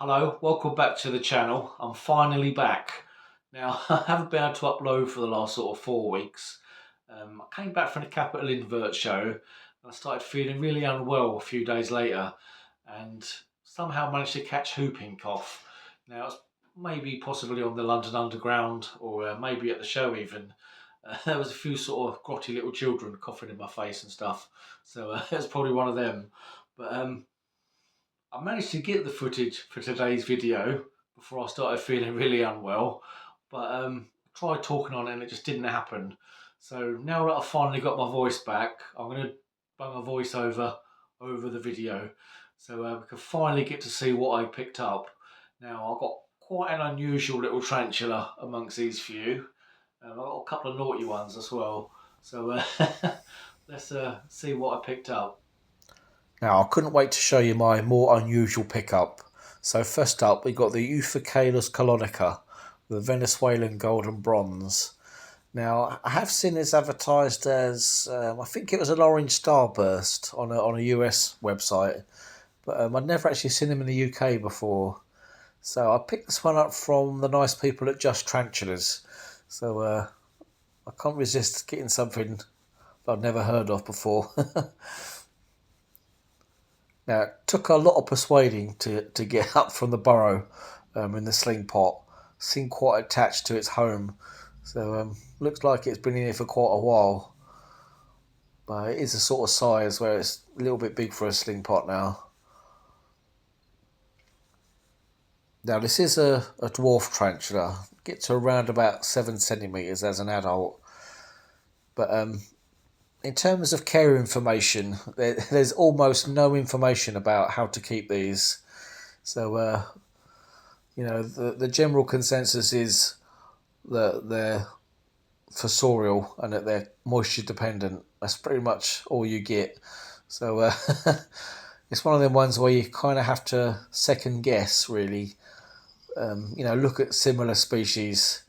Hello, welcome back to the channel. I'm finally back. Now, I haven't been able to upload for the last sort of 4 weeks. I came back from the Capital Invert show and I started feeling really unwell a few days later and somehow managed to catch whooping cough. Now, it's maybe possibly on the London Underground or maybe at the show even. There was a few sort of grotty little children coughing in my face and stuff. So it's probably one of them. But I managed to get the footage for today's video before I started feeling really unwell, but I tried talking on it and it just didn't happen. So now that I've finally got my voice back, I'm going to bung a voice over the video, so we can finally get to see what I picked up. Now I've got quite an unusual little tarantula amongst these few. I've got a couple of naughty ones as well. So let's see what I picked up. Now, I couldn't wait to show you my more unusual pickup. So first up, we got the Euphocalis colonica, the Venezuelan gold and bronze. Now, I have seen this advertised as, I think it was an orange starburst on a US website, but I'd never actually seen them in the UK before. So I picked this one up from the nice people at Just Tarantulas. So I can't resist getting something that I'd never heard of before. Now, it took a lot of persuading to get up from the burrow in the sling pot. Seemed quite attached to its home. So looks like it's been in here for quite a while. But it is a sort of size where it's a little bit big for a sling pot now. Now, this is a dwarf tarantula. Gets to around about 7 centimetres as an adult. But in terms of care information, there's almost no information about how to keep these. So the general consensus is that they're fossorial and that they're moisture dependent. That's pretty much all you get. So it's one of them ones where you kind of have to second guess, really. Look at similar species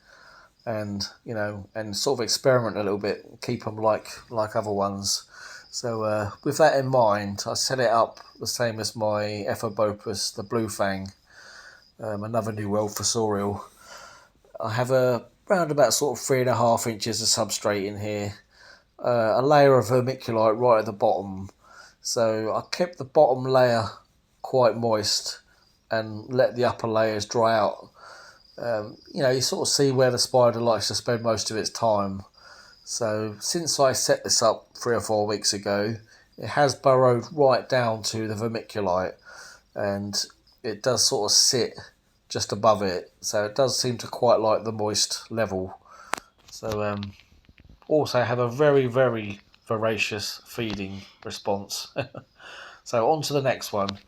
and and sort of experiment a little bit, keep them like other ones. So with that in mind, I set it up the same as my Ephobopus, the blue fang, another New World fossorial. I have around about sort of 3.5 inches of substrate in here, a layer of vermiculite right at the bottom. So I kept the bottom layer quite moist and let the upper layers dry out. You sort of see where the spider likes to spend most of its time. So since I set this up 3 or 4 weeks ago, it has burrowed right down to the vermiculite, and it does sort of sit just above it. So it does seem to quite like the moist level. So also have a very, very voracious feeding response. So on to the next one.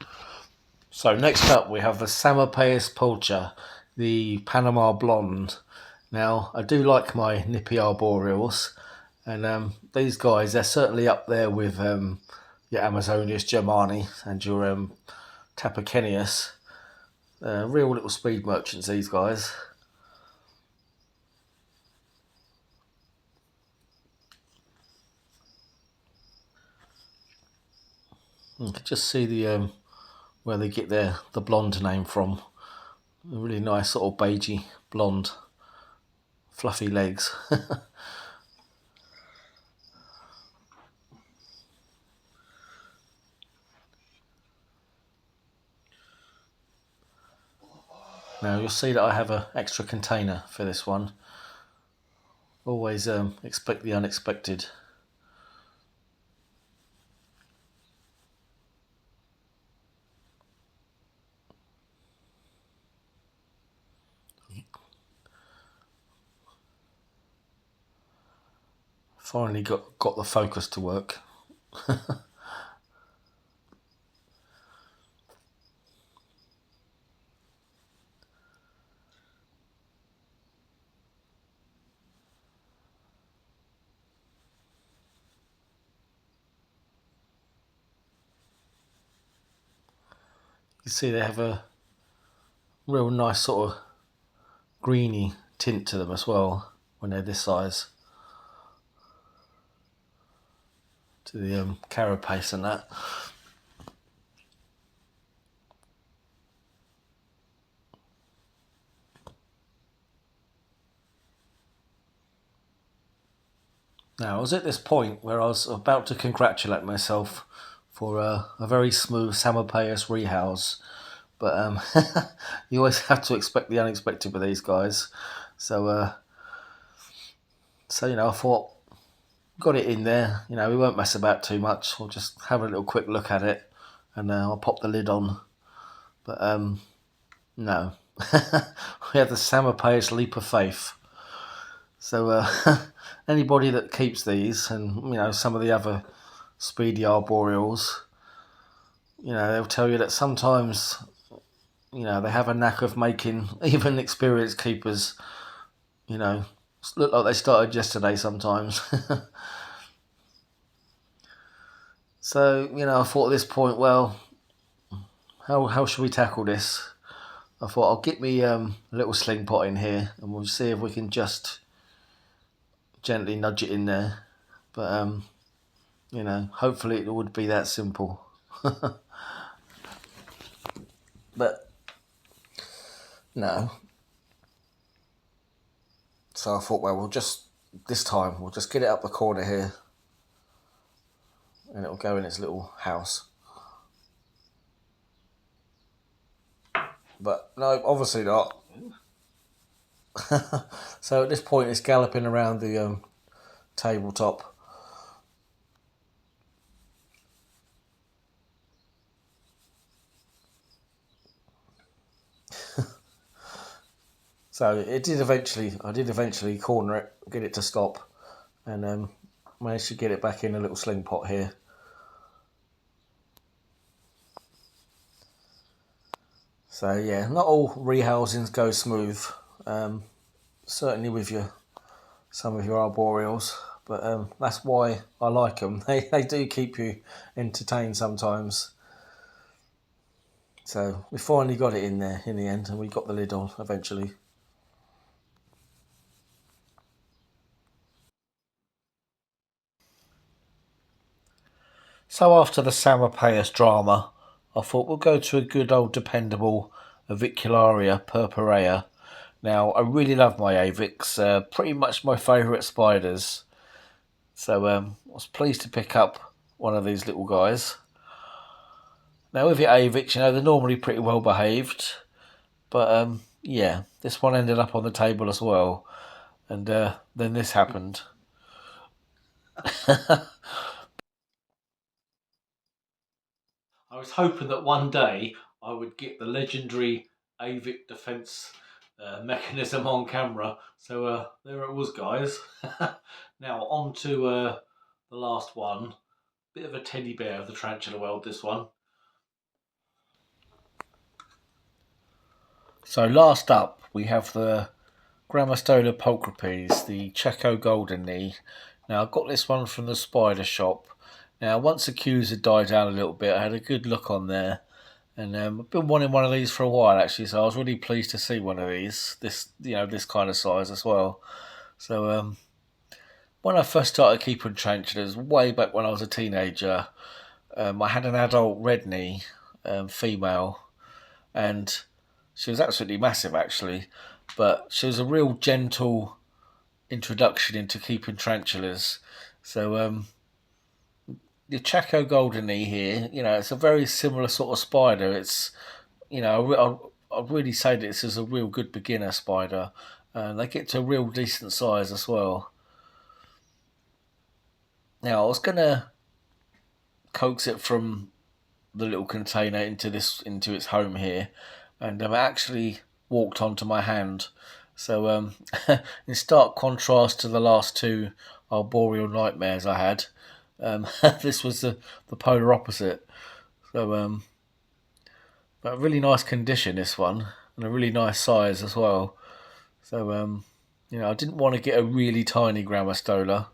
So next up we have the Psamopaeus pulcher, the Panama blonde. Now I do like my nippy arboreals, and these guys, they're certainly up there with your Amazonius germani and your Tapacenius. Real little speed merchants, these guys. You can just see the where they get the blonde name from. A really nice sort of beigey blonde, fluffy legs. Now you'll see that I have an extra container for this one. Always expect the unexpected. Finally got the focus to work. You see they have a real nice sort of greeny tint to them as well when they're this size. To the carapace and that. Now, I was at this point where I was about to congratulate myself for a very smooth Samopaeus rehouse, but you always have to expect the unexpected with these guys. So, I thought, got it in there. We won't mess about too much. We'll just have a little quick look at it, and I'll pop the lid on. But no, we had the Samopaeus leap of faith. So anybody that keeps these, and some of the other speedy arboreals, they'll tell you that sometimes, they have a knack of making even experienced keepers, look like they started yesterday sometimes. So, I thought at this point, well, how should we tackle this? I thought I'll get me a little sling pot in here, and we'll see if we can just gently nudge it in there. But hopefully it would be that simple. But no. So I thought, well, this time we'll just get it up the corner here, and it'll go in its little house. But no, obviously not. So at this point it's galloping around the tabletop. So I did eventually corner it, get it to stop, and managed to get it back in a little sling pot here. So yeah, not all rehousings go smooth. Certainly with some of your arboreals, but that's why I like them. They do keep you entertained sometimes. So we finally got it in there in the end, and we got the lid on eventually. So after the Samopaeus drama, I thought we'll go to a good old dependable Avicularia purpurea. Now, I really love my Avics, pretty much my favourite spiders. So I was pleased to pick up one of these little guys. Now with your Avics, they're normally pretty well behaved. But yeah, this one ended up on the table as well. And then this happened. I was hoping that one day I would get the legendary AVIC defense mechanism on camera. So there it was, guys. Now on to the last one. Bit of a teddy bear of the tarantula world, this one. So last up, we have the Grammostola pulchripes, the Checo Golden Knee. Now I got this one from the spider shop. Now once the queues had died down a little bit, I had a good look on there, and I've been wanting one of these for a while actually. So I was really pleased to see one of these, this kind of size as well. So when I first started keeping tarantulas, way back when I was a teenager, I had an adult red knee, female, and she was absolutely massive actually, but she was a real gentle introduction into keeping tarantulas. So the Chaco Golden Knee here, it's a very similar sort of spider. It's, I'd really say that this is a real good beginner spider, and they get to a real decent size as well. Now I was gonna coax it from the little container into its home here, and I've actually walked onto my hand. So in stark contrast to the last two arboreal nightmares I had, this was the polar opposite. So but a really nice condition, this one, and a really nice size as well. So I didn't want to get a really tiny Grammostola,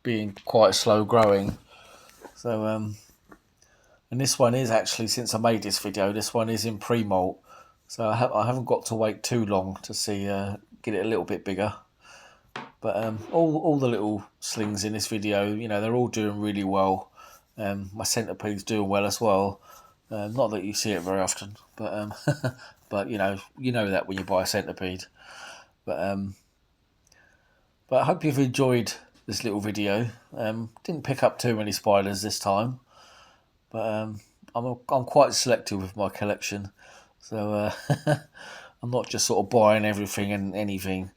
being quite slow growing. So and this one is actually, since I made this video, this one is in pre-molt. So I haven't got to wait too long to see get it a little bit bigger. But all the little slings in this video, they're all doing really well. My centipede's doing well as well. Not that you see it very often, but but you know that when you buy a centipede. But I hope you've enjoyed this little video. Didn't pick up too many spiders this time, but I'm quite selective with my collection, so I'm not just sort of buying everything and anything.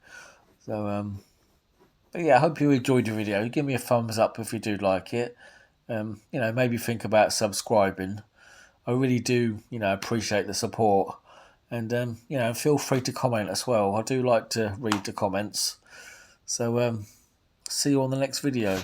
So but yeah, I hope you enjoyed the video. Give me a thumbs up if you do like it. Maybe think about subscribing. I really do, appreciate the support. And, feel free to comment as well. I do like to read the comments. So, see you on the next video.